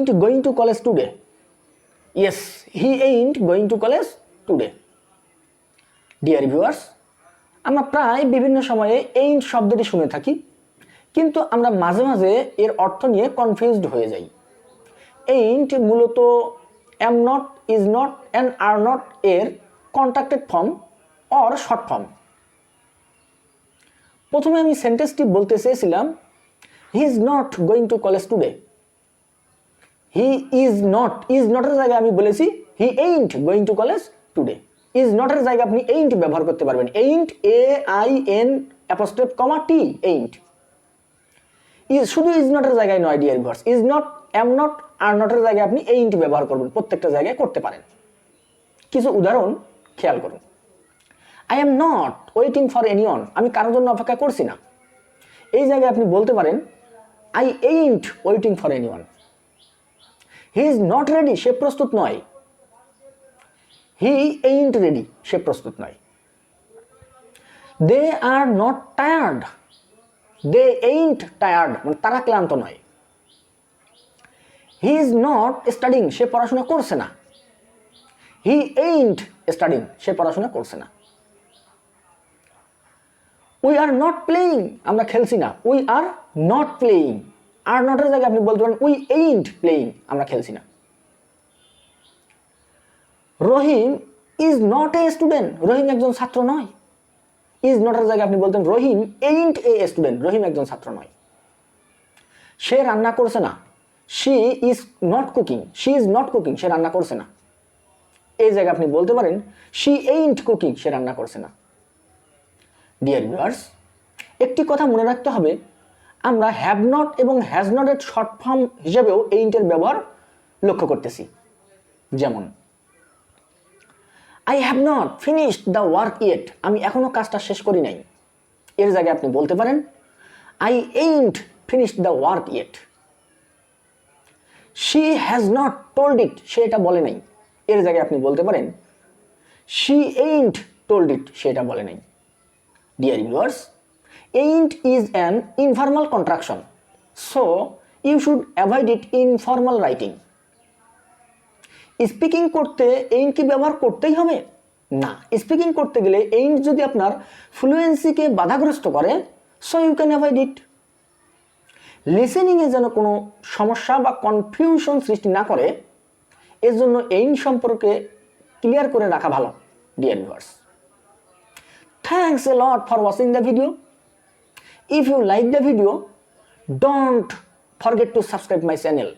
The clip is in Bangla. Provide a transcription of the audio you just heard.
ain't going to college today. Yes, he ain't going to college today. Dear viewers, আমরা প্রায় বিভিন্ন সময়ে ain't শব্দটি শুনে থাকি, কিন্তু আমরা মাঝে মাঝে এর অর্থ নিয়ে কনফিউজড হয়ে যাই। ain't মূলত am not, is not and are not এর contracted form or short form. প্রথমে আমি সেন্টেন্সটি বলতে চেয়েছিলাম he is not going to college today. He is not এর জায়গায় আমি বলেছি he ain't going to college today. Is not এর জায়গায় আপনি এইন্ট ব্যবহার করতে পারবেন। Ain't AIN ' T ain't. শুধু ইজ নট এর জায়গায় নয় dear viewers, is not, am not, are not এর জায়গায় আপনি এইন্ট ব্যবহার করবেন, প্রত্যেকটা জায়গায় করতে পারেন। কিছু উদাহরণ খেয়াল করুন। I am not waiting for anyone, আমি কারোর জন্য অপেক্ষা করছি না। এই জায়গায় আপনি বলতে পারেন I ain't waiting for anyone. He is not ready, সে প্রস্তুত নয়। হি এইন্ট রেডি, সে প্রস্তুত নয়। They are not tired, they ain't tired, মানে তারা ক্লান্ত নয়। হি ইজ নট স্টাডিং, সে পড়াশোনা করছে না। হি এইন্ট স্টাডিং, সে পড়াশোনা করছে না। উই আর নট প্লেয়িং, আমরা খেলছি না। উই আর নট প্লেয়িং, আর নটের জায়গায় আপনি বলতে পারেন উই এইন্ট প্লেয়িং, আমরা খেলছি না। রহিম ইজ নট এ স্টুডেন্ট, রহিম একজন ছাত্র নয়। ইজ নটের জায়গায় আপনি বলতেন রহিম এইন্ট এ স্টুডেন্ট, রহিম একজন ছাত্র নয়। সে রান্না করছে না। She is not cooking, she is not cooking, সে রান্না করছে না। এই জায়গায় আপনি বলতে পারেন শি এইন্ট কুকিং, সে রান্না করছে না। ডিয়ার ভিউয়ার্স, একটি কথা মনে রাখতে হবে, আমরা হ্যাভ নট এবং হ্যাজ নট এর শর্ট ফর্ম হিসেবেও এইন্টের ব্যবহার লক্ষ্য করতেছি। যেমন I have not finished the work yet, আমি এখনো কাজটা শেষ করি নাই। এর জায়গায় আপনি বলতে পারেন I ain't finished the work yet. She has not told it, সে এটা বলে নাই। এর জায়গায় আপনি বলতে পারেন শি এইন্ট টোল্ড ইট, সে এটা বলে নাই। Dear viewers, ain't is an informal contraction, so you should avoid it in formal writing. Speaking করতে ain't কি ব্যবহার করতেই হবে না। স্পিকিং করতে গেলে ain't যদি আপনার ফ্লুয়েন্সিকে বাধাগ্রস্ত করে, so you can avoid it. লিসেনিংয়ে যেন কোনো সমস্যা বা কনফিউশন সৃষ্টি না করে, এর জন্য ain't সম্পর্কে ক্লিয়ার করে রাখা ভালো। Dear viewers, thanks a lot for watching the video. If you like the video, don't forget to subscribe my channel.